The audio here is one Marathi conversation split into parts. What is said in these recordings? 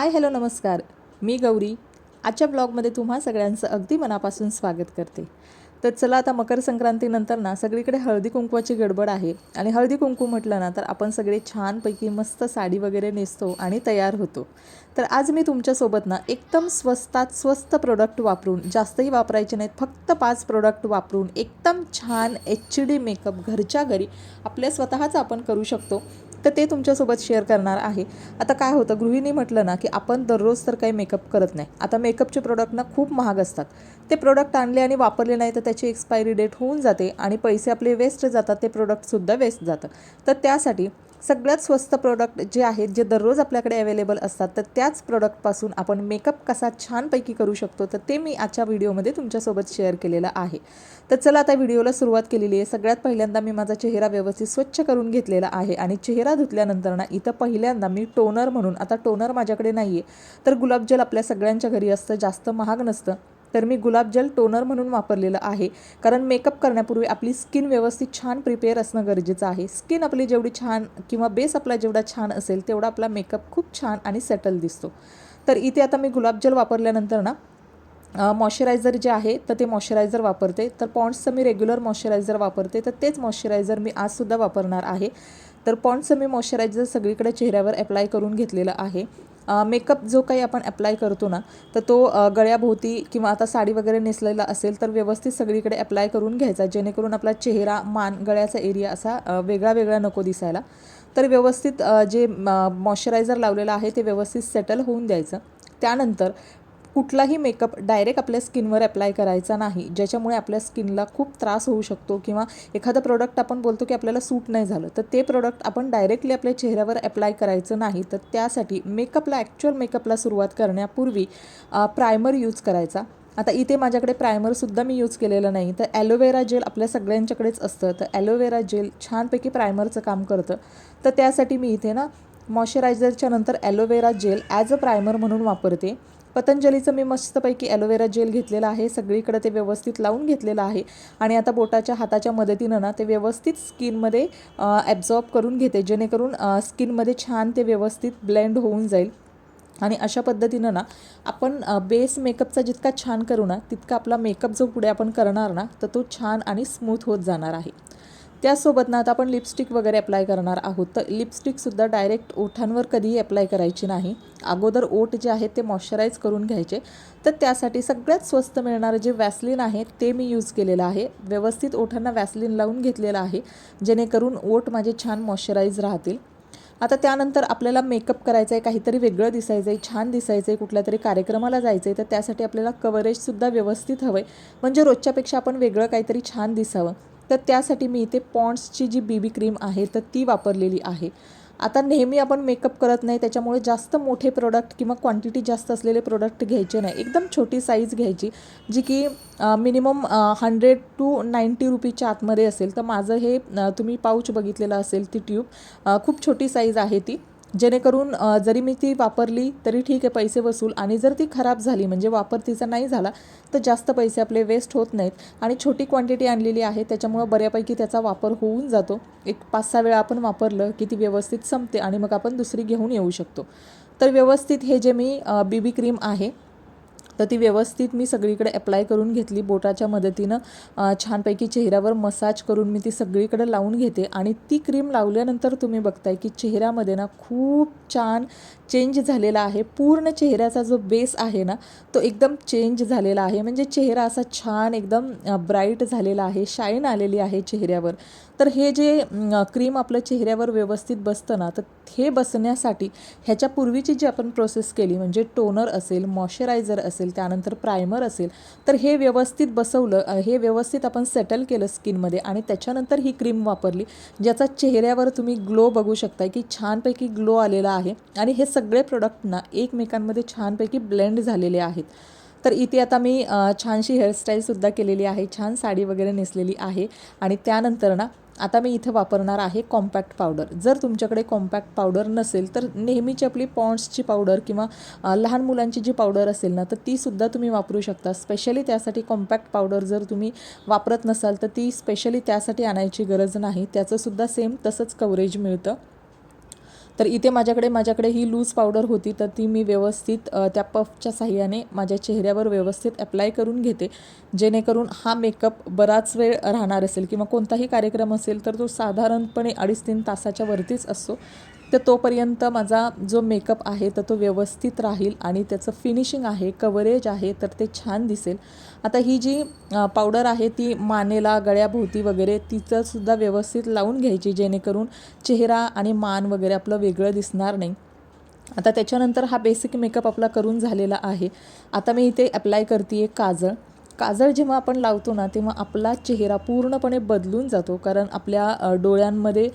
हाय हॅलो नमस्कार. मी गौरी. आजच्या ब्लॉगमध्ये तुम्हा सगळ्यांचं अगदी मनापासून स्वागत करते. तर चला, आता मकर संक्रांतीनंतर ना सगळीकडे हळदी कुंकवाची गडबड आहे. आणि हळदी कुंकू म्हटलं ना तर आपण सगळे छानपैकी मस्त साडी वगैरे नेसतो आणि तयार होतो. तर आज मी तुमच्यासोबत ना एकदम स्वस्तात स्वस्त प्रोडक्ट वापरून, जास्तही वापरायचे नाहीत, फक्त 5 प्रोडक्ट वापरून एकदम छान HD मेकअप घरच्या घरी आपल्या स्वतःच आपण करू शकतो. तर ते तुमच्यासोबत शेअर करणार आहे. आता काय होतं, गृहिणी म्हटलं ना की आपण दररोज तर काही मेकअप करत नाही. आता मेकअपचे प्रोडक्ट ना खूप महाग असतात. ते प्रोडक्ट आणले आणि वापरले नाही तर त्याची एक्सपायरी डेट होऊन जाते आणि पैसे आपले वेस्ट जातात, ते प्रोडक्टसुद्धा वेस्ट जातं. तर त्यासाठी सगळ्यात स्वस्त प्रोडक्ट जे आहेत, जे दररोज आपल्याकडे अवेलेबल असतात, तर त्याच प्रोडक्टपासून आपण मेकअप कसा छानपैकी करू शकतो, तर ते मी आजच्या व्हिडिओमध्ये तुमच्यासोबत शेअर केलेलं आहे. तर चला, आता व्हिडिओला सुरुवात केलेली आहे. सगळ्यात पहिल्यांदा मी माझा चेहरा व्यवस्थित स्वच्छ करून घेतलेला आहे आणि चेहरा धुतल्यानंतर ना इथं पहिल्यांदा मी टोनर म्हणून, आता टोनर माझ्याकडे नाही आहे तर गुलाबजल आपल्या सगळ्यांच्या घरी असतं, जास्त महाग नसतं, तर मी गुलाबजल टोनर म्हणून वापरलेलं आहे. कारण मेकअप करण्यापूर्वी आपली स्किन व्यवस्थित छान प्रिपेअर असणं गरजेचं आहे. स्किन आपली जेवढी छान किंवा बेस आपला जेवढा छान असेल तेवढा आपला मेकअप खूप छान आणि सेटल दिसतो. तर इथे आता मी गुलाबजल वापरल्यानंतर ना मॉइश्चरायझर जे आहे तर ते मॉइश्चरायझर वापरते. तर पॉन्ड्सचं मी रेग्युलर मॉइश्चरायझर वापरते, तर तेच मॉइश्चरायझर मी आजसुद्धा वापरणार आहे. तर पॉन्ड्सचं मी मॉइश्चरायझर सगळीकडे चेहऱ्यावर अप्लाय करून घेतलेलं आहे. मेकअप जो काही आपण अप्लाय करतो ना तर तो गळ्याभोवती किंवा आता साडी वगैरे नेसलेला असेल तर व्यवस्थित सगळीकडे अप्लाय करून घ्यायचा, जेणेकरून आपला चेहरा, मान, गळ्याचा एरिया असा वेगळा वेगळा नको दिसायला. तर व्यवस्थित जे मॉइश्चरायझर लावलेलं आहे ते व्यवस्थित सेटल होऊन द्यायचं. त्यानंतर कुठलाही मेकअप डायरेक्ट आपल्या स्किनवर अप्लाय करायचा नाही, ज्याच्यामुळे आपल्या स्किनला खूप त्रास होऊ शकतो किंवा एखादं प्रोडक्ट आपण बोलतो की आपल्याला सूट नाही झालं, तर ते प्रोडक्ट आपण डायरेक्टली आपल्या चेहऱ्यावर अप्लाय करायचं नाही. तर त्यासाठी ॲक्च्युअल मेकअपला सुरुवात करण्यापूर्वी प्रायमर यूज करायचा. आता इथे माझ्याकडे प्रायमरसुद्धा मी यूज केलेलं नाही, तर ॲलोवेरा जेल आपल्या सगळ्यांच्याकडेच असतं, तर ॲलोवेरा जेल छानपैकी प्रायमरचं काम करतं. तर त्यासाठी मी इथे ना मॉइश्चरायझरच्या नंतर aloe vera gel as a primer म्हणून वापरते. पतंजलीचं मी मस्तपैकी ॲलोवेरा जेल घेतलेलं आहे, सगळीकडे ते व्यवस्थित लावून घेतलेलं आहे आणि आता बोटाच्या हाताच्या मदतीनं ना ते व्यवस्थित स्किनमध्ये ॲब्झॉर्ब करून घेते, जेणेकरून स्किनमध्ये छान ते व्यवस्थित ब्लेंड होऊन जाईल. आणि अशा पद्धतीनं ना आपण बेस मेकअपचा जितका छान करू ना तितका आपला मेकअप जो पुढे आपण करणार ना तर तो छान आणि स्मूथ होत जाणार आहे. त्याचसोबत ना आता आपण लिपस्टिक वगैरे अप्लाय करणार आहोत, तर लिपस्टिकसुद्धा डायरेक्ट ओठांवर कधीही अप्लाय करायची नाही. अगोदर ओठ जे आहेत ते मॉइश्चराईज करून घ्यायचे. तर त्यासाठी सगळ्यात स्वस्त मिळणारं जे वॅसलीन आहे ते मी यूज केलेलं आहे. व्यवस्थित ओठांना वॅसलीन लावून घेतलेलं आहे, जेणेकरून ओठ माझे छान मॉइश्चराईज राहतील. आता त्यानंतर आपल्याला मेकअप करायचं आहे, काहीतरी वेगळं दिसायचं आहे, छान दिसायचं आहे, कुठल्या तरी कार्यक्रमाला जायचं आहे, तर त्यासाठी आपल्याला कव्हरेजसुद्धा व्यवस्थित हवं आहे, म्हणजे रोजच्यापेक्षा आपण वेगळं काहीतरी छान दिसावं. तर त्यासाठी मी इथे पॉन्ड्सची जी BB क्रीम आहे तर ती वापरलेली आहे. आता नेहमी आपण मेकअप करत नाही, त्याच्यामुळे जास्त मोठे प्रोडक्ट किंवा क्वांटिटी जास्त असलेले प्रोडक्ट घ्यायचे नाही, एकदम छोटी साईज घ्यायची, जी की मिनिमम 100 to 90 रुपीच्या आतमध्ये असेल. तर माझं हे तुम्ही पाऊच बघितलेलं असेल, ती ट्यूब खूप छोटी साईज आहे ती, जेणेकरून जरी मी ती वापरली तरी ठीक आहे, पैसे वसूल, आणि जर ती खराब झाली म्हणजे वापर तिचा नाही झाला तर जास्त पैसे आपले वेस्ट होत नाहीत. आणि छोटी क्वांटिटी आणलेली आहे त्याच्यामुळं बऱ्यापैकी त्याचा वापर होऊन जातो. एक 5-6 वेळा आपण वापरलं की ती व्यवस्थित संपते आणि मग आपण दुसरी घेऊन येऊ शकतो. तर व्यवस्थित हे जे मी BB क्रीम आहे तर ती व्यवस्थित मी सगळीकडे अप्लाय करून घेतली. बोटाच्या मदतीनं छानपैकी चेहऱ्यावर मसाज करून मी ती सगळीकडे लावून घेते. आणि ती क्रीम लावल्यानंतर तुम्ही बघताय की चेहऱ्यामध्ये ना खूप छान चेंज झालेला आहे. पूर्ण चेहऱ्याचा जो बेस आहे ना तो एकदम चेंज झालेला आहे, म्हणजे चेहरा असा छान एकदम ब्राईट झालेला आहे, शाईन आलेली आहे चेहऱ्यावर. तर हे जे क्रीम आपल्या चेहऱ्यावर व्यवस्थित बसतं ना, तर हे बसण्यासाठी ह्याच्या पूर्वीची जी आपण प्रोसेस केली, म्हणजे टोनर असेल, मॉइश्चरायझर असेल, त्यानंतर प्रायमर असेल, तर हे व्यवस्थित बसवलं, हे व्यवस्थित आपण सेटल केलं स्किनमध्ये आणि त्याच्यानंतर ही क्रीम वापरली, ज्याचा चेहऱ्यावर तुम्ही ग्लो बघू शकताय की छानपैकी ग्लो आलेला आहे. आणि हे सगळे प्रोडक्ट ना एकमेकांमध्ये छानपैकी ब्लेंड झालेले आहेत. तर इथे आता मी छानशी हेअरस्टाईलसुद्धा केलेली आहे, छान साडी वगैरे नेसलेली आहे. आणि त्यानंतर ना आता मी इथं वापरणार आहे कॉम्पॅक्ट पावडर. जर तुमच्याकडे कॉम्पॅक्ट पावडर नसेल तर नेहमीची आपली पॉन्ड्सची पावडर किंवा लहान मुलांची जी पावडर असेल ना तर तीसुद्धा तुम्ही वापरू शकता. स्पेशली त्यासाठी कॉम्पॅक्ट पावडर जर तुम्ही वापरत नसाल तर ती स्पेशली त्यासाठी आणायची गरज नाही, त्याचंसुद्धा सेम तसंच कव्हरेज मिळतं. तर इथे माझ्याकडे ही लूज पावडर होती, तर ती मी व्यवस्थित त्या पफच्या साहाय्याने माझ्या चेहऱ्यावर व्यवस्थित अप्लाय करून घेते, जेणेकरून हा मेकअप बराच वेळ राहणार असेल किंवा कोणताही कार्यक्रम असेल तर तो साधारणपणे 2.5-3 तासाच्या वरतीच असतो. तर तोपर्यंत माझा जो मेकअप आहे तर तो व्यवस्थित राहील आणि त्याचं फिनिशिंग आहे, कव्हरेज आहे, तर ते छान दिसेल. आता ही जी पावडर आहे ती मानेला, गळ्याभोवती वगैरे तिचंसुद्धा व्यवस्थित लावून घ्यायची, जेणेकरून चेहरा आणि मान वगैरे आपलं वेगळं दिसणार नाही. आता त्याच्यानंतर हा बेसिक मेकअप आपला करून झालेला आहे. आता मी इथे अप्लाय करते आहे काजळ. काजळ जेव्हा आपण लावतो ना तेव्हा आपला चेहरा पूर्णपणे बदलून जातो, कारण आपल्या डोळ्यांमध्ये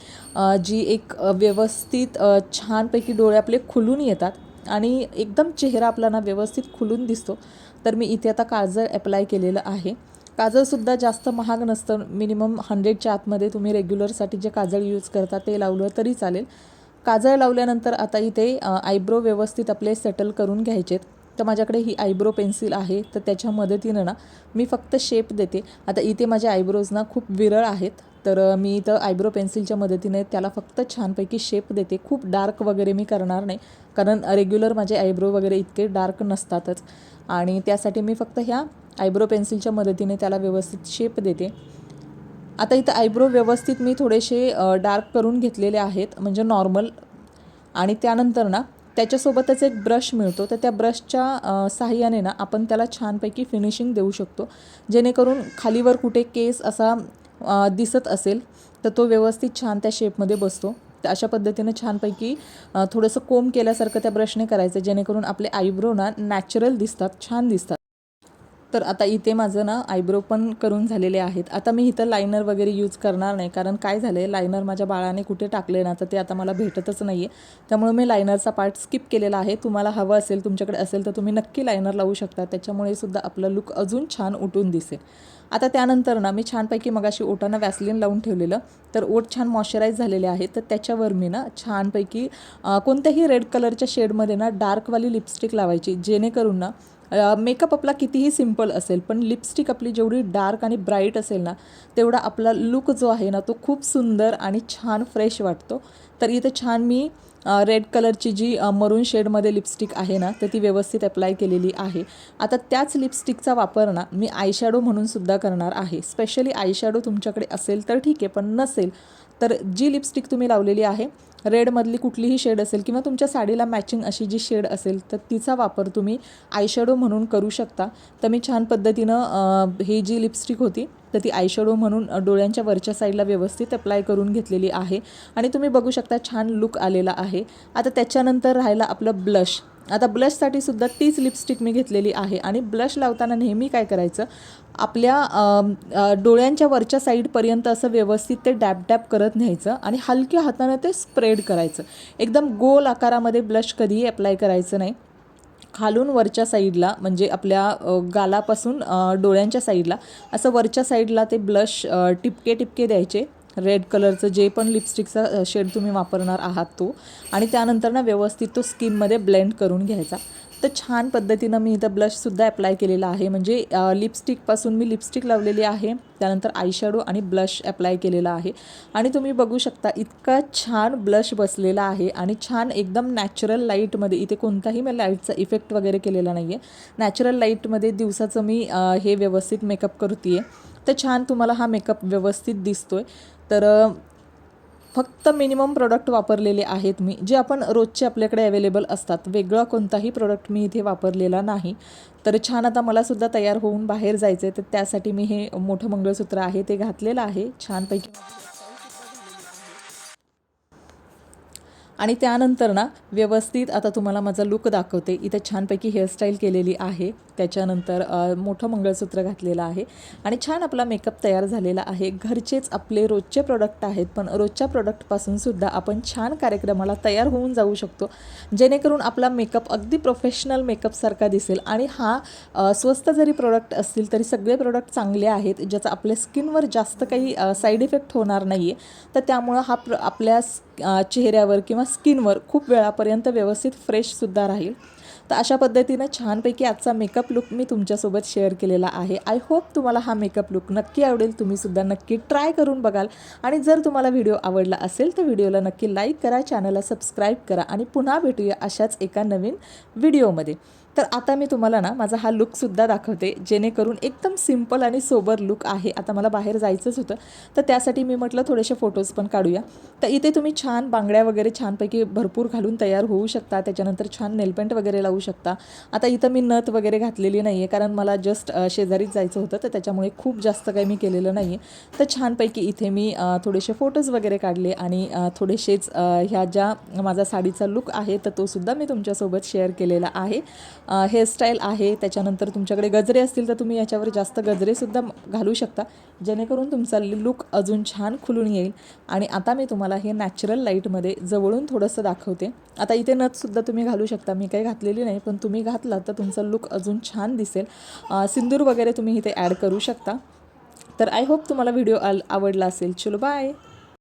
जी एक व्यवस्थित छानपैकी डोळे आपले खुलून येतात आणि एकदम चेहरा आपला ना व्यवस्थित खुलून दिसतो. तर मी इथे आता काजळ अप्लाय केलेलं आहे. काजळसुद्धा जास्त महाग नसतं, मिनिमम 100च्या आतमध्ये तुम्ही रेग्युलरसाठी जे काजळ यूज करता ते लावलं तरी चालेल. काजळ लावल्यानंतर आता इथे आयब्रो व्यवस्थित आपले सेटल करून घ्यायचेत. तर माझ्याकडे ही आयब्रो पेन्सिल आहे, तर त्याच्या मदतीनं ना मी फक्त शेप देते. आता इथे माझे आयब्रोज ना खूप विरळ आहेत, तर मी इथं आयब्रो पेन्सिलच्या मदतीने त्याला फक्त छानपैकी शेप देते. खूप डार्क वगैरे मी करणार नाही, कारण रेग्युलर माझे आयब्रो वगैरे इतके डार्क नसतातच आणि त्यासाठी मी फक्त ह्या आयब्रो पेन्सिलच्या मदतीने त्याला व्यवस्थित शेप देते. आता इथं आयब्रो व्यवस्थित मी थोडेसे डार्क करून घेतलेले आहेत, म्हणजे नॉर्मल. आणि त्यानंतर ना त्याच्यासोबतच एक ब्रश मिळतो, तर त्या ब्रशच्या साहाय्याने ना आपण त्याला छानपैकी फिनिशिंग देऊ शकतो, जेणेकरून खालीवर कुठे केस असा दिसत असेल तर तो व्यवस्थित छान त्या शेपमध्ये बसतो. तर अशा पद्धतीनं छानपैकी थोडंसं कोंब केल्यासारखं त्या ब्रशने करायचं, जेणेकरून आपले आयब्रो ना नॅचरल दिसतात, छान दिसतात. तर आता इथे माझं ना आयब्रो पण करून झालेले आहेत. आता मी इथं लायनर वगैरे यूज करणार नाही, कारण काय झालं आहे, लायनर माझ्या बाळाने कुठे टाकले ना तर ते आता मला भेटतच नाही आहे. त्यामुळे मी लायनरचा पार्ट स्किप केलेला आहे. तुम्हाला हवं असेल, तुमच्याकडे असेल तर तुम्ही नक्की लायनर लावू शकता, त्याच्यामुळे सुद्धा आपलं लुक अजून छान उठून दिसेल. आता त्यानंतर ना मी छानपैकी मगाशी ओठांना वॅसलीन लावून ठेवलेलं, तर ओठ छान मॉइश्चराईज झालेले आहेत. तर त्याच्यावर मी ना छानपैकी कोणत्याही रेड कलरच्या शेडमध्ये ना डार्कवाली लिपस्टिक लावायची, जेणेकरून ना मेकअप आपला कितीही सिम्पल असेल, पण लिपस्टिक आपली जेवढी डार्क आणि ब्राईट असेल ना तेवढा आपला लुक जो आहे ना तो खूप सुंदर आणि छान फ्रेश वाटतो. तर इथे छान मी रेड कलरची जी मरून शेडमध्ये लिपस्टिक आहे ना तर ती व्यवस्थित अप्लाय केलेली आहे. आता त्याच लिपस्टिकचा वापर ना मी आयशॅडो म्हणून सुद्धा करणार आहे. स्पेशली आयशॅडो तुमच्याकडे असेल तर ठीक आहे, पण नसेल तर जी लिपस्टिक तुम्ही लावलेली आहे रेडमधली कुठलीही शेड असेल किंवा तुमच्या साडीला मॅचिंग अशी जी शेड असेल तर तिचा वापर तुम्ही आयशॅडो म्हणून करू शकता. तर मी छान पद्धतीनं ही जी लिपस्टिक होती तर ती आयशॅडो म्हणून डोळ्यांच्या वरच्या साईडला व्यवस्थित अप्लाय करून घेतलेली आहे आणि तुम्ही बघू शकता छान लुक आलेला आहे. आता त्याच्यानंतर राहिला आपलं ब्लश. आता ब्लशसाठी सुद्धा तीच लिपस्टिक मी घेतलेली आहे आणि ब्लश लावताना नेहमी काय करायचं, आपल्या डोळ्यांच्या वरच्या साईडपर्यंत असं व्यवस्थित ते डॅब डॅब करत न्यायचं आणि हलक्या हातानं ते स्प्रेड करायचं. एकदम गोल आकारामध्ये ब्लश कधीही अप्लाय करायचं नाही. खालून वरच्या साईडला, म्हणजे आपल्या गालापासून डोळ्यांच्या साईडला असं वरच्या साईडला ते ब्लश टिपके टिपके द्यायचे, रेड कलरचं जे पण लिपस्टिकचा शेड तुम्ही वापरणार आहात तो, आणि त्यानंतर ना व्यवस्थित तो स्किनमध्ये ब्लेंड करून घ्यायचा. तर छान पद्धतीनं मी इथं ब्लशसुद्धा अप्लाय केलेला आहे, म्हणजे लिपस्टिकपासून मी लिपस्टिक लावलेली आहे, त्यानंतर आयशॅडो आणि ब्लश अप्लाय केलेला आहे आणि तुम्ही बघू शकता इतका छान ब्लश बसलेला आहे आणि छान एकदम नॅचरल लाईटमध्ये, इथे कोणताही मी लाईटचा इफेक्ट वगैरे केलेला नाही आहे, नॅचरल लाईटमध्ये दिवसाचं मी हे व्यवस्थित मेकअप करते आहे. तर छान तुम्हाला हा मेकअप व्यवस्थित दिसतोय. तर फक्त मिनिमम प्रोडक्ट वापरलेले आहेत मी, जे आपण रोजचे आपल्याकडे अवेलेबल असतात, वेगळा कोणताही प्रोडक्ट मी इथे वापरलेला नाही. तर छान आता मलासुद्धा तयार होऊन बाहेर जायचं आहे, तर त्यासाठी मी हे मोठं मंगळसूत्र आहे ते घातलेलं आहे छानपैकी. आणि त्यानंतर ना व्यवस्थित आता तुम्हाला माझा लुक दाखवते. इथे छानपैकी हेअरस्टाईल केलेली आहे, त्याच्यानंतर मोठं मंगळसूत्र घातलेलं आहे आणि छान आपला मेकअप तयार झालेला आहे. घरचेच आपले रोजचे प्रोडक्ट आहेत, पण रोजच्या प्रोडक्टपासूनसुद्धा आपण छान कार्यक्रमाला तयार होऊन जाऊ शकतो, जेणेकरून आपला मेकअप अगदी प्रोफेशनल मेकअपसारखा दिसेल. आणि हा स्वस्त जरी प्रोडक्ट असतील तरी सगळे प्रोडक्ट चांगले आहेत, ज्याचा आपल्या स्किनवर जास्त काही साईड इफेक्ट होणार नाही आहे. तर त्यामुळं हा आपल्या चेहऱ्यावर किंवा स्किनवर खूप वेळापर्यंत व्यवस्थित फ्रेशसुद्धा राहील. तर अशा पद्धतीनं छानपैकी आजचा मेकअप लुक मी तुमच्यासोबत शेअर केलेला आहे. आय होप तुम्हाला हा मेकअप लुक नक्की आवडेल. तुम्हीसुद्धा नक्की ट्राय करून बघाल आणि जर तुम्हाला व्हिडिओ आवडला असेल तर व्हिडिओला नक्की लाईक करा, चॅनलला सबस्क्राईब करा आणि पुन्हा भेटूया अशाच एका नवीन व्हिडिओमध्ये. तर आता मी तुम्हाला ना माझा हा लुकसुद्धा दाखवते, जेणेकरून एकदम सिम्पल आणि सोबर लुक आहे. आता मला बाहेर जायचंच होतं, तर त्यासाठी मी म्हटलं थोडेसे फोटोज पण काढूया. तर इथे तुम्ही छान बांगड्या वगैरे छानपैकी भरपूर घालून तयार होऊ शकता. त्याच्यानंतर छान नेलपेंट वगैरे लावू शकता. आता इथं मी नथ वगैरे घातलेली नाही आहे, कारण मला जस्ट शेजारीच जायचं होतं, तर त्याच्यामुळे खूप जास्त काही मी केलेलं नाही आहे. तर छानपैकी इथे मी थोडेसे फोटोज वगैरे काढले आणि थोडेसेच ह्या ज्या माझा साडीचा लुक आहे तर तो सुद्धा मी तुमच्यासोबत शेअर केलेला आहे. हेअरस्टाईल आहे. त्याच्यानंतर तुमच्याकडे गजरे असतील तर तुम्ही याच्यावर जास्त गजरेसुद्धा घालू शकता, जेणेकरून तुमचा लुक अजून छान खुलून येईल. आणि आता मी तुम्हाला हे नॅचरल लाईटमध्ये जवळून थोडंसं दाखवते. आता इथे नथसुद्धा तुम्ही घालू शकता, मी काही घातलेली नाही, पण तुम्ही घातला तर तुमचा लुक अजून छान दिसेल. सिंदूर वगैरे तुम्ही इथे ॲड करू शकता. तर आय होप तुम्हाला व्हिडिओ आवडला असेल. चलो बाय.